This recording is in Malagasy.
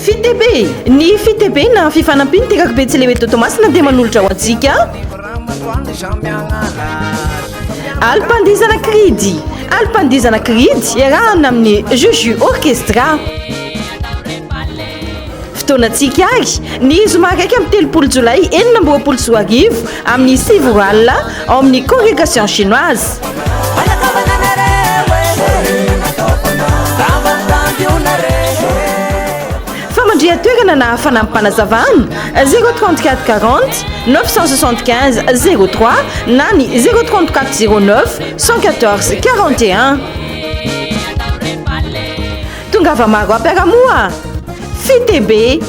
Fitebe ny Fitebe na fifanampiany tekako tsy le hoe totomasina dia manolotra ho antsika alpandizana kridy iarahana amin'ny Juju orchestra fotoanantsika ary ny zoma raiky amin'ny 3 jolay 2024 amin'ny Spirou ao amin'ny Commercialisation chinoise famandria-toerana na fanampanazavana 034 40 975 03 na ny 034 09 114 41 tongava maro ampiaramoa Fitebe